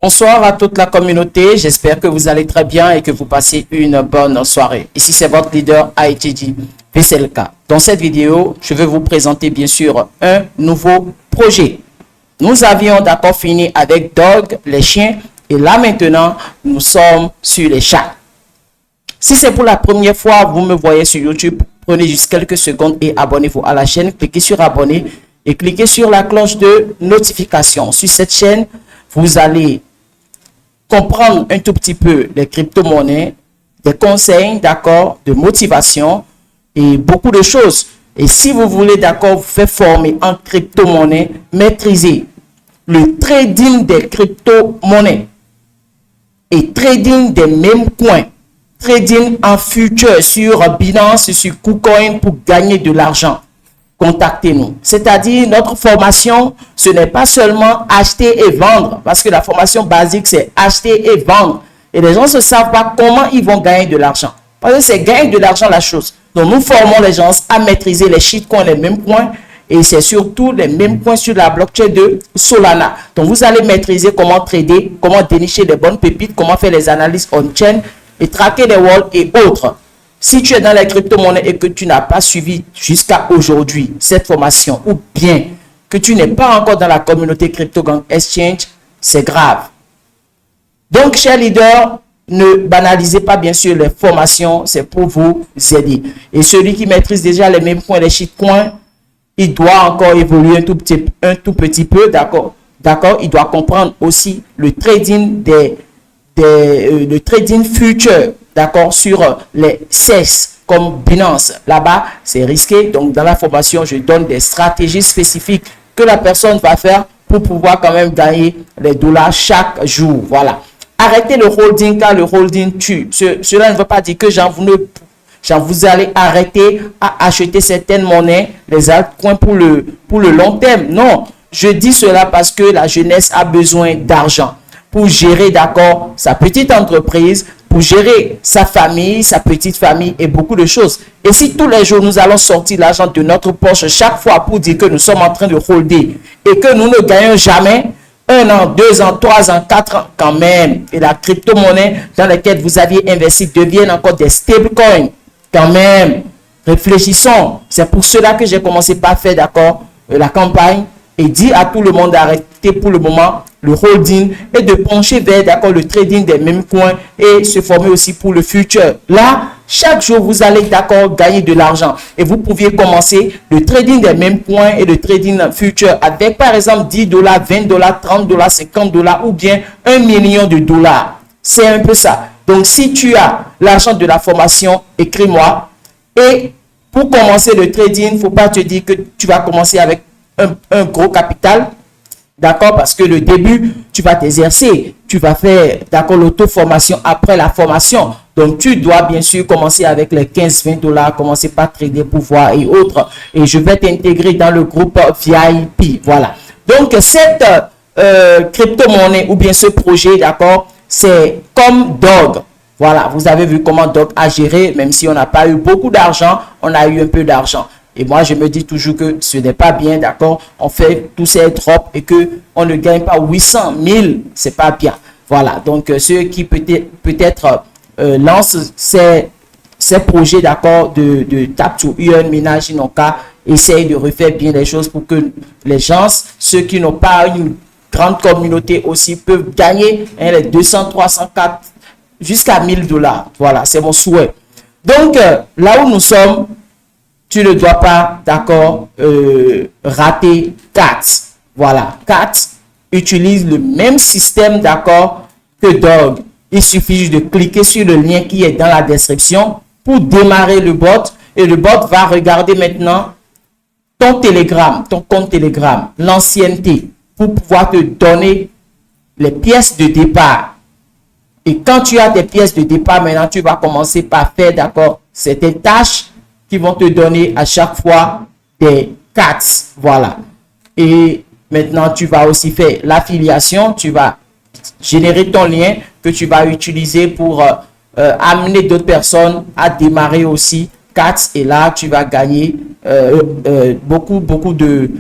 Bonsoir à toute la communauté, j'espère que vous allez très bien et que vous passez une bonne soirée. Ici c'est votre leader ITG VSLK. Dans cette vidéo, je vais vous présenter bien sûr un nouveau projet. Nous avions d'accord fini avec Dog, les chiens, et là maintenant, nous sommes sur les chats. Si c'est pour la première fois, vous me voyez sur YouTube, prenez juste quelques secondes et abonnez-vous à la chaîne, cliquez sur abonner et cliquez sur la cloche de notification. Sur cette chaîne, vous allez comprendre un tout petit peu les crypto-monnaies, des conseils, d'accord, de motivation et beaucoup de choses. Et si vous voulez, d'accord, vous faire former en crypto-monnaie, maîtriser le trading des crypto-monnaies et trading des mêmes coins, trading en futur sur Binance, sur KuCoin pour gagner de l'argent. Contactez-nous. C'est-à-dire, notre formation, ce n'est pas seulement acheter et vendre, parce que la formation basique, c'est acheter et vendre. Et les gens ne savent pas comment ils vont gagner de l'argent. Parce que c'est gagner de l'argent la chose. Donc, nous formons les gens à maîtriser les shitcoins, les mêmes coins, et c'est surtout les mêmes coins sur la blockchain de Solana. Donc, vous allez maîtriser comment trader, comment dénicher les bonnes pépites, comment faire les analyses on-chain et traquer les walls et autres. Si tu es dans les crypto-monnaies et que tu n'as pas suivi jusqu'à aujourd'hui cette formation ou bien que tu n'es pas encore dans la communauté CryptoGang Exchange, c'est grave. Donc, chers leaders, ne banalisez pas bien sûr les formations, c'est pour vous aider. Et celui qui maîtrise déjà les mêmes coins, les shitcoins, il doit encore évoluer un tout petit peu, d'accord? D'accord, il doit comprendre aussi le trading le trading future. D'accord, sur les CES comme Binance. Là-bas, c'est risqué. Donc, dans la formation, je donne des stratégies spécifiques que la personne va faire pour pouvoir quand même gagner les dollars chaque jour. Voilà. Arrêtez le holding car le holding tue. Cela ne veut pas dire que vous allez arrêter à acheter certaines monnaies, les altcoins pour le long terme. Non, je dis cela parce que la jeunesse a besoin d'argent pour gérer, d'accord, sa petite entreprise, pour gérer sa famille, sa petite famille et beaucoup de choses. Et si tous les jours, nous allons sortir l'argent de notre poche chaque fois pour dire que nous sommes en train de holder et que nous ne gagnons jamais, 1 an, 2 ans, 3 ans, 4 ans quand même, et la crypto-monnaie dans laquelle vous aviez investi deviennent encore des stablecoins quand même. Réfléchissons. C'est pour cela que j'ai commencé par faire, d'accord, la campagne et dire à tout le monde d'arrêter pour le moment le holding et de pencher vers, d'accord, le trading des mêmes coins et se former aussi pour le futur. Là, chaque jour, vous allez, d'accord, gagner de l'argent et vous pouviez commencer le trading des mêmes coins et le trading futur avec, par exemple, 10 dollars, 20 dollars, 30 dollars, 50 dollars ou bien 1 million de dollars. C'est un peu ça. Donc, si tu as l'argent de la formation, écris-moi. Et pour commencer le trading, il ne faut pas te dire que tu vas commencer avec un gros capital. D'accord, parce que le début, tu vas t'exercer, tu vas faire, d'accord, l'auto-formation après la formation. Donc, tu dois bien sûr commencer avec les 15-20 dollars, commencer par trader pour voir et autres. Et je vais t'intégrer dans le groupe VIP. Voilà. Donc, cette crypto-monnaie ou bien ce projet, d'accord, c'est comme Dog. Voilà, vous avez vu comment Dog a géré, même si on n'a pas eu beaucoup d'argent, on a eu un peu d'argent. Et moi, je me dis toujours que ce n'est pas bien, d'accord? On fait tous ces drops et que on ne gagne pas 800 000, c'est pas bien. Voilà. Donc, ceux qui peut-être lancent ces projets, d'accord, de tap to earn, ménage, ils n'ont qu'à essayer de refaire bien les choses pour que les gens, ceux qui n'ont pas une grande communauté aussi, peuvent gagner les 200, 300, 400, jusqu'à 1000 dollars. Voilà, c'est mon souhait. Donc, là où nous sommes, tu ne dois pas, d'accord, rater CATS. Voilà, CATS utilise le même système, d'accord, que Dog. Il suffit juste de cliquer sur le lien qui est dans la description pour démarrer le bot. Et le bot va regarder maintenant ton Telegram, ton compte Telegram, l'ancienneté, pour pouvoir te donner les pièces de départ. Et quand tu as des pièces de départ, maintenant, tu vas commencer par faire, d'accord, certaines tâches qui vont te donner à chaque fois des CATS. Voilà. Et maintenant, tu vas aussi faire l'affiliation. Tu vas générer ton lien que tu vas utiliser pour amener d'autres personnes à démarrer aussi CATS. Et là, tu vas gagner beaucoup de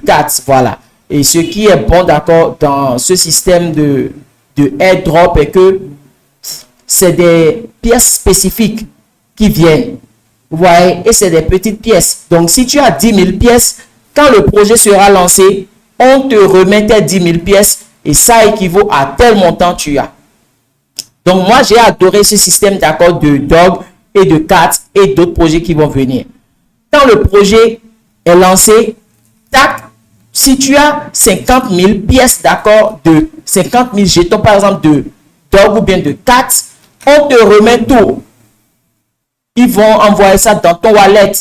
CATS. Voilà. Et ce qui est bon, d'accord, dans ce système de de airdrop est que c'est des pièces spécifiques qui viennent. Vous voyez, et c'est des petites pièces. Donc, si tu as 10 000 pièces, quand le projet sera lancé, on te remet tes 10 000 pièces et ça équivaut à tel montant tu as. Donc, moi, j'ai adoré ce système d'accord de Dog et de Cat et d'autres projets qui vont venir. Quand le projet est lancé, tac, si tu as 50 000 pièces d'accord de 50 000 jetons, par exemple, de Dog ou bien de Cat, on te remet tout. Ils vont envoyer ça dans ton wallet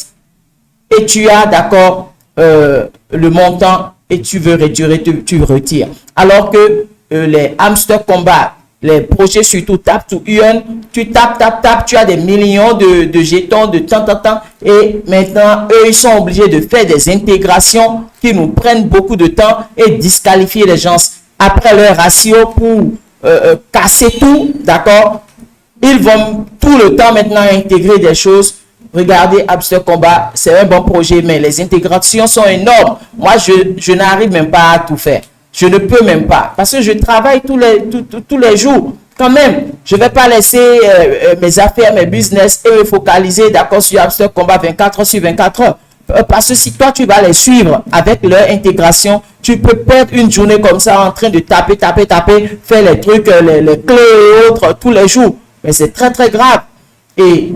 et tu as d'accord le montant et tu veux retirer, tu retires. Alors que les hamster combat, les projets surtout tap to earn, tu tapes, tu as des millions de jetons de temps en temps et maintenant eux ils sont obligés de faire des intégrations qui nous prennent beaucoup de temps et disqualifier les gens après leur ratio pour casser tout, d'accord. Ils vont tout le temps maintenant intégrer des choses. Regardez Hamster Combat, c'est un bon projet, mais les intégrations sont énormes. Moi, je n'arrive même pas à tout faire. Je ne peux même pas. Parce que je travaille tous les jours. Quand même, je ne vais pas laisser mes affaires, mes business et me focaliser d'accord sur Hamster Combat 24 heures sur 24 heures. Parce que si toi, tu vas les suivre avec leur intégration, tu peux perdre une journée comme ça en train de taper, faire les trucs, les clés et autres tous les jours. Mais c'est très, très grave. Et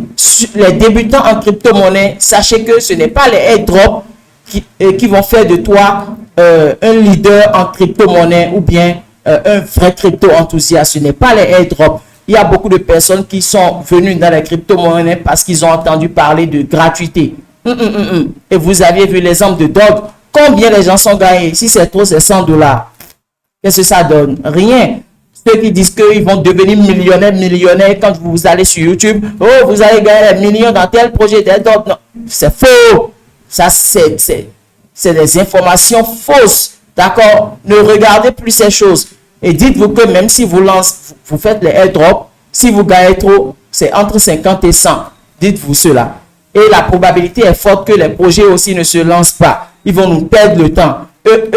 les débutants en crypto-monnaie, sachez que ce n'est pas les airdrops qui vont faire de toi un leader en crypto-monnaie ou bien un vrai crypto-enthousiaste. Ce n'est pas les airdrops. Il y a beaucoup de personnes qui sont venues dans les crypto-monnaies parce qu'ils ont entendu parler de gratuité. Et vous aviez vu l'exemple de Dog. Combien les gens sont gagnés? Si c'est trop, c'est $100. Qu'est-ce que ça donne? Rien. Ceux qui disent qu'ils vont devenir millionnaires quand vous allez sur YouTube. Oh, vous allez gagner des millions dans tel projet. Non, c'est faux. Ça, c'est des informations fausses. D'accord? Ne regardez plus ces choses. Et dites-vous que même si vous faites les airdrops, si vous gagnez trop, c'est entre 50 et 100. Dites-vous cela. Et la probabilité est forte que les projets aussi ne se lancent pas. Ils vont nous perdre le temps. Eux,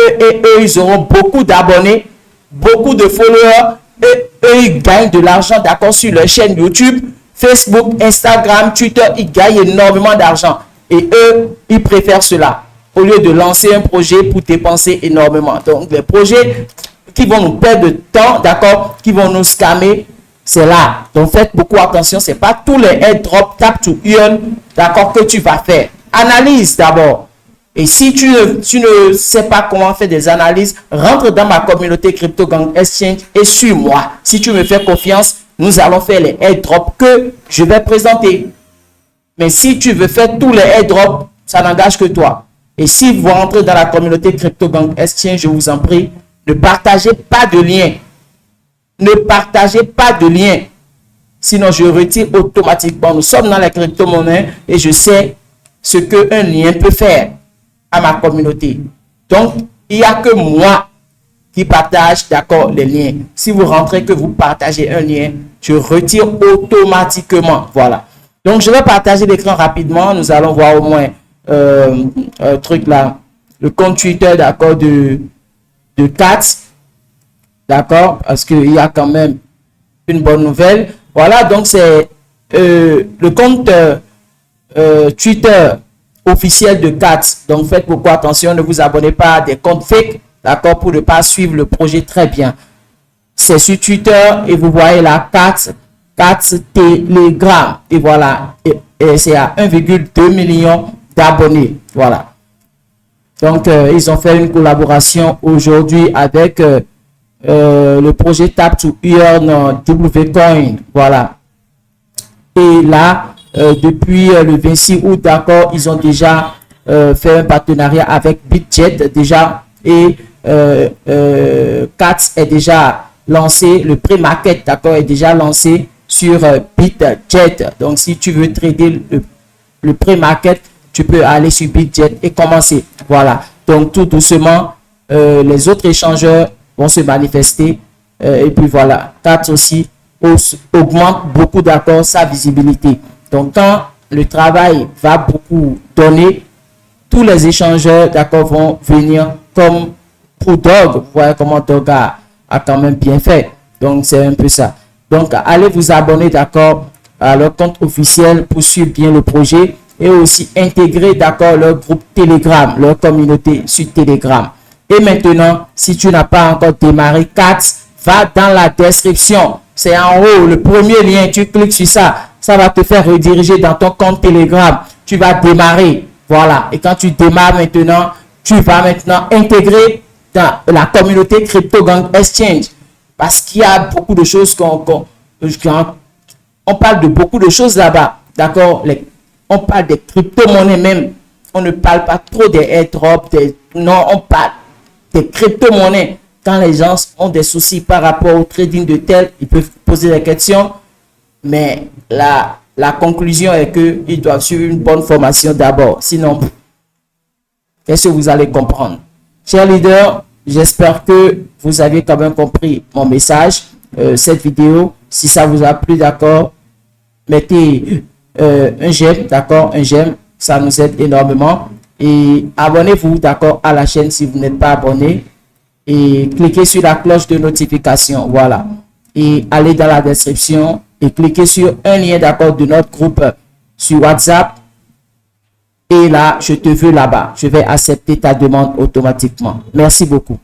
ils auront beaucoup d'abonnés, beaucoup de followers. Et eux, ils gagnent de l'argent, d'accord, sur leur chaîne YouTube, Facebook, Instagram, Twitter. Ils gagnent énormément d'argent. Et eux, ils préfèrent cela au lieu de lancer un projet pour dépenser énormément. Donc, les projets qui vont nous perdre de temps, d'accord, qui vont nous scammer, c'est là. Donc, faites beaucoup attention. Ce n'est pas tous les airdrops, tap to earn, d'accord, que tu vas faire. Analyse d'abord. Et si tu ne sais pas comment faire des analyses, rentre dans ma communauté Crypto Gang Exchange et suis-moi. Si tu me fais confiance, nous allons faire les airdrops que je vais présenter. Mais si tu veux faire tous les airdrops, ça n'engage que toi. Et si vous rentrez dans la communauté Crypto Gang Exchange, je vous en prie, ne partagez pas de lien. Ne partagez pas de lien. Sinon, je retire automatiquement. Nous sommes dans la crypto-monnaie et je sais ce qu'un lien peut faire à ma communauté. Donc, il n'y a que moi qui partage, d'accord, les liens. Si vous rentrez que vous partagez un lien, je retire automatiquement. Voilà. Donc, je vais partager l'écran rapidement. Nous allons voir au moins truc là, le compte Twitter, d'accord, de Cat. D'accord, parce qu'il y a quand même une bonne nouvelle. Voilà, donc c'est le compte Twitter officiel de Cat. Donc faites beaucoup attention, ne vous abonnez pas à des comptes fake, d'accord, pour ne pas suivre le projet très bien. C'est sur Twitter et vous voyez la Cat Telegram. Et voilà, et c'est à 1,2 million d'abonnés. Voilà. Donc ils ont fait une collaboration aujourd'hui avec le projet Tap to Earn WCoin. Voilà. Et là, depuis le 26 août, d'accord, ils ont déjà fait un partenariat avec BitJet déjà. Et Cat est déjà lancé, le pré-market, d'accord, est déjà lancé sur BitJet. Donc, si tu veux trader le pré-market, tu peux aller sur BitJet et commencer. Voilà. Donc, tout doucement, les autres échangeurs vont se manifester et puis voilà, Cat aussi augmente beaucoup d'accord sa visibilité. Donc quand le travail va beaucoup donner, tous les échangeurs d'accord vont venir comme pour Dog. Vous voyez comment Dog a quand même bien fait. Donc, c'est un peu ça. Donc, allez vous abonner, d'accord, à leur compte officiel pour suivre bien le projet et aussi intégrer, d'accord, leur groupe Telegram, leur communauté sur Telegram. Et maintenant, si tu n'as pas encore démarré CATS, va dans la description. C'est en haut, le premier lien. Tu cliques sur ça. Ça va te faire rediriger dans ton compte Telegram. Tu vas démarrer. Voilà. Et quand tu démarres maintenant, tu vas maintenant intégrer dans la communauté Crypto Gang Exchange. Parce qu'il y a beaucoup de choses on parle de beaucoup de choses là-bas. D'accord? On parle des crypto-monnaies même. On ne parle pas trop des airdrops. Non, on parle des crypto-monnaies. Quand les gens ont des soucis par rapport au trading de tel, ils peuvent poser des questions. Mais la conclusion est qu'ils doivent suivre une bonne formation d'abord. Sinon, qu'est-ce que vous allez comprendre? Chers leaders, j'espère que vous avez quand même compris mon message. Cette vidéo, si ça vous a plu, d'accord, mettez un j'aime, d'accord, un j'aime, ça nous aide énormément. Et abonnez-vous, d'accord, à la chaîne si vous n'êtes pas abonné. Et cliquez sur la cloche de notification, voilà. Et allez dans la description et cliquez sur un lien, d'accord, de notre groupe sur WhatsApp. Et là, je te veux là-bas. Je vais accepter ta demande automatiquement. Merci beaucoup.